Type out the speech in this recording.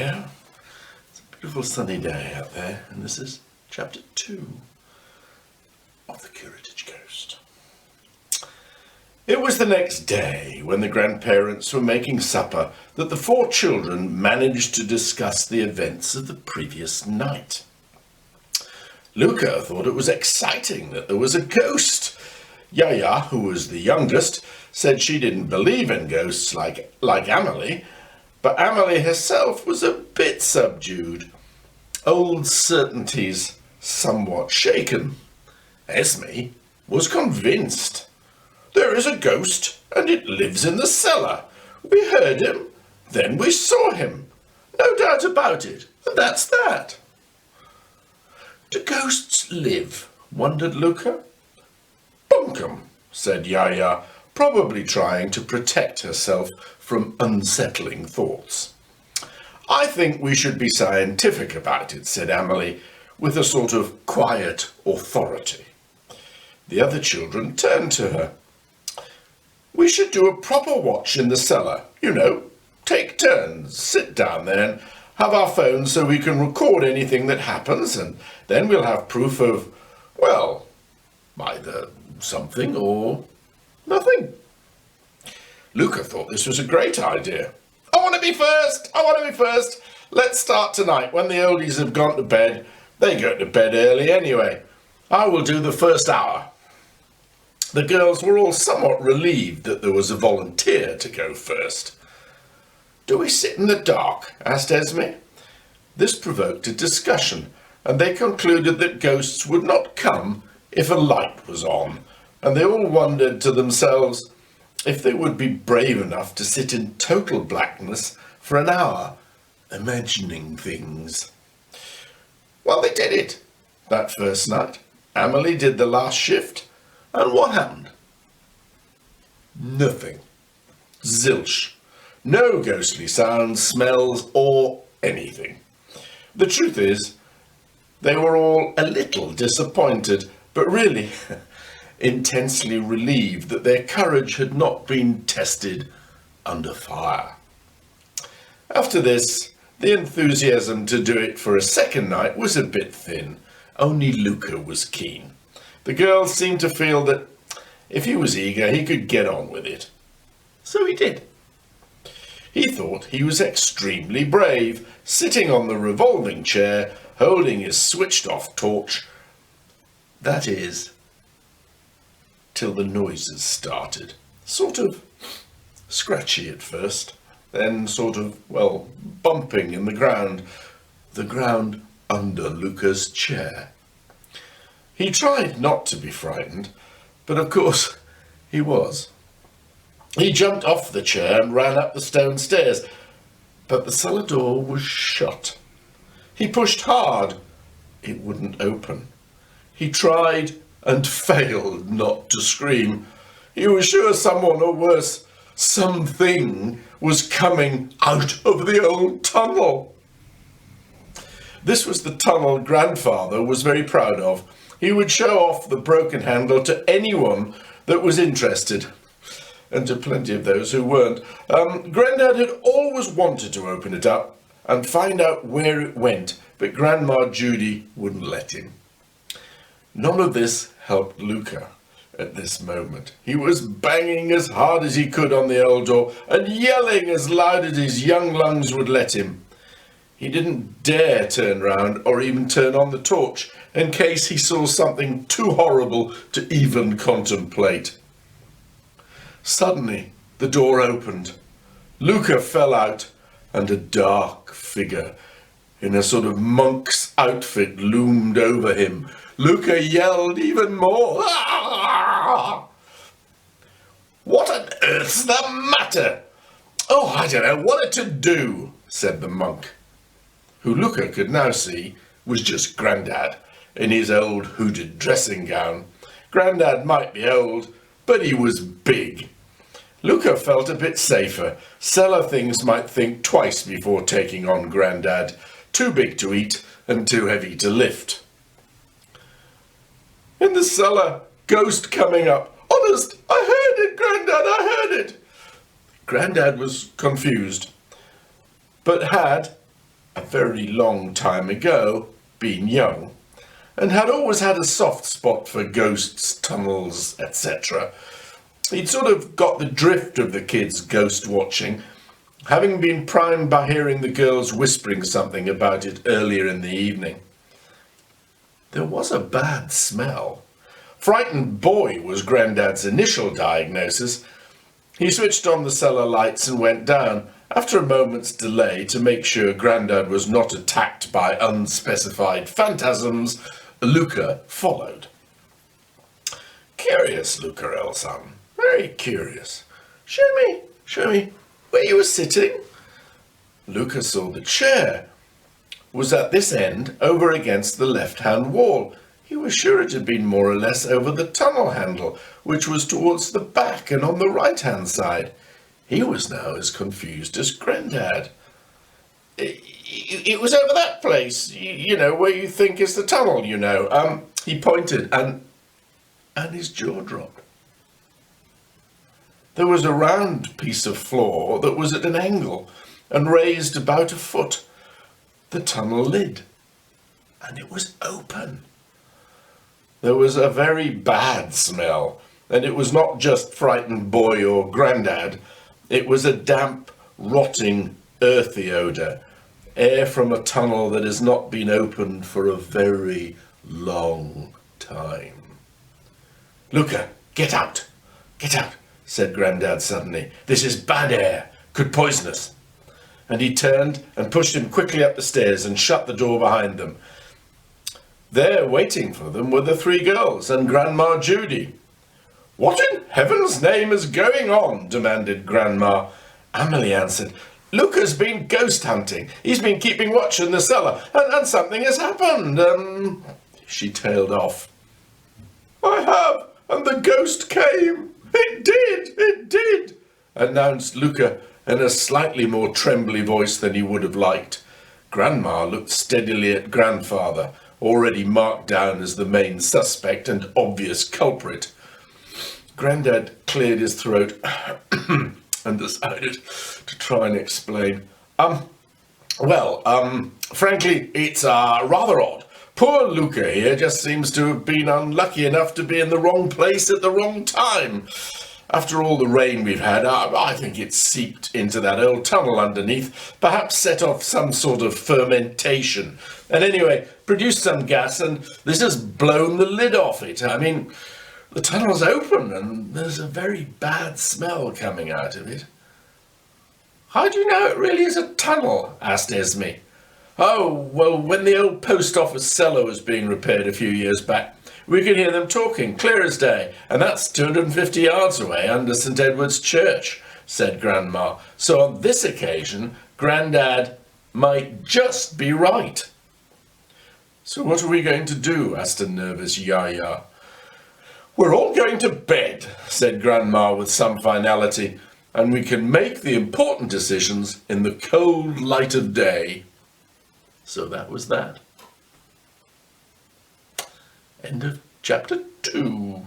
go. It's a beautiful sunny day out there, and this is chapter 2 of the Curatage Ghost. It was the next day, when the grandparents were making supper, that the 4 children managed to discuss the events of the previous night. Luka thought it was exciting that there was a ghost. Yaya, who was the youngest, said she didn't believe in ghosts like Amelie, but Amelie herself was a bit subdued. Old certainties somewhat shaken. Esme was convinced. There is a ghost, and it lives in the cellar. We heard him, then we saw him. No doubt about it, and that's that. Do ghosts live? Wondered Luka. Bunkum, said Yaya, probably trying to protect herself from unsettling thoughts. I think we should be scientific about it, said Amelie, with a sort of quiet authority. The other children turned to her. We should do a proper watch in the cellar, take turns, sit down there and have our phones so we can record anything that happens, and then we'll have proof of, well, either something or nothing. Luka thought this was a great idea. I want to be first. Let's start tonight when the oldies have gone to bed. They go to bed early anyway. I will do the first hour. The girls were all somewhat relieved that there was a volunteer to go first. Do we sit in the dark? Asked Esme. This provoked a discussion, and they concluded that ghosts would not come if a light was on, and they all wondered to themselves if they would be brave enough to sit in total blackness for an hour, imagining things. Well, they did it that first night. Amelie did the last shift, and what happened? Nothing. Zilch. No ghostly sounds, smells, or anything. The truth is, they were all a little disappointed, but really intensely relieved that their courage had not been tested under fire. After this, the enthusiasm to do it for a second night was a bit thin. Only Luka was keen. The girls seemed to feel that if he was eager, he could get on with it. So he did. He thought he was extremely brave, sitting on the revolving chair, holding his switched-off torch. That is, till the noises started. Sort of scratchy at first, then sort of, bumping in the ground under Luka's chair. He tried not to be frightened, but of course he was. He jumped off the chair and ran up the stone stairs, but the cellar door was shut. He pushed hard. It wouldn't open. He tried and failed not to scream. He was sure someone, or worse, something, was coming out of the old tunnel. This was the tunnel Grandfather was very proud of. He would show off the broken handle to anyone that was interested, and to plenty of those who weren't. Grandad had always wanted to open it up and find out where it went, but Grandma Judy wouldn't let him. None of this helped Luka at this moment. He was banging as hard as he could on the old door and yelling as loud as his young lungs would let him. He didn't dare turn round or even turn on the torch in case he saw something too horrible to even contemplate. Suddenly, the door opened. Luka fell out, and a dark figure in a sort of monk's outfit loomed over him. Luka yelled even more. Ah! What on earth's the matter? Oh, I don't know what to do, said the monk, who Luka could now see was just Grandad in his old hooded dressing gown. Grandad might be old, but he was big. Luka felt a bit safer. Cellar things might think twice before taking on Grandad. Too big to eat and too heavy to lift. In the cellar, ghost coming up. Honest, I heard it, Grandad, I heard it. Grandad was confused, but had a very long time ago, been young, and had always had a soft spot for ghosts, tunnels, etc. He'd sort of got the drift of the kids' ghost watching, having been primed by hearing the girls whispering something about it earlier in the evening. There was a bad smell. Frightened boy was Grandad's initial diagnosis. He switched on the cellar lights and went down, after a moment's delay, to make sure Grandad was not attacked by unspecified phantasms. Luka followed. Curious, Luka, son. Very curious. Show me where you were sitting. Luka saw the chair was at this end, over against the left-hand wall. He was sure it had been more or less over the tunnel handle, which was towards the back and on the right-hand side. He was now as confused as Grandad. It was over that place, you know, where you think is the tunnel, you know. He pointed, and his jaw dropped. There was a round piece of floor that was at an angle and raised about a foot. The tunnel lid, and it was open. There was a very bad smell, and it was not just frightened boy or Grandad. It was a damp, rotting, earthy odour, air from a tunnel that has not been opened for a very long time. Luka, get out, said Grandad suddenly. This is bad air, could poison us. And he turned and pushed him quickly up the stairs and shut the door behind them. There, waiting for them, were the three girls and Grandma Judy. What in heaven's name is going on? Demanded Grandma. Amelie answered, Luka's been ghost hunting. He's been keeping watch in the cellar, and something has happened. She tailed off. I have, and the ghost came. It did, announced Luka in a slightly more trembly voice than he would have liked. Grandma looked steadily at Grandfather, already marked down as the main suspect and obvious culprit. Grandad cleared his throat and decided to try and explain. Frankly, it's rather odd. Poor Luka here just seems to have been unlucky enough to be in the wrong place at the wrong time. After all the rain we've had, I think it's seeped into that old tunnel underneath, perhaps set off some sort of fermentation. And anyway, produced some gas, and this has blown the lid off it. I mean, the tunnel's open, and there's a very bad smell coming out of it. How do you know it really is a tunnel? Asked Esme. Oh, well, when the old post office cellar was being repaired a few years back, we could hear them talking, clear as day, and that's 250 yards away under St. Edward's Church, said Grandma. So on this occasion, Grandad might just be right. So what are we going to do? Asked a nervous Yaya. We're all going to bed, said Grandma with some finality, and we can make the important decisions in the cold light of day. So that was that. End of chapter 2.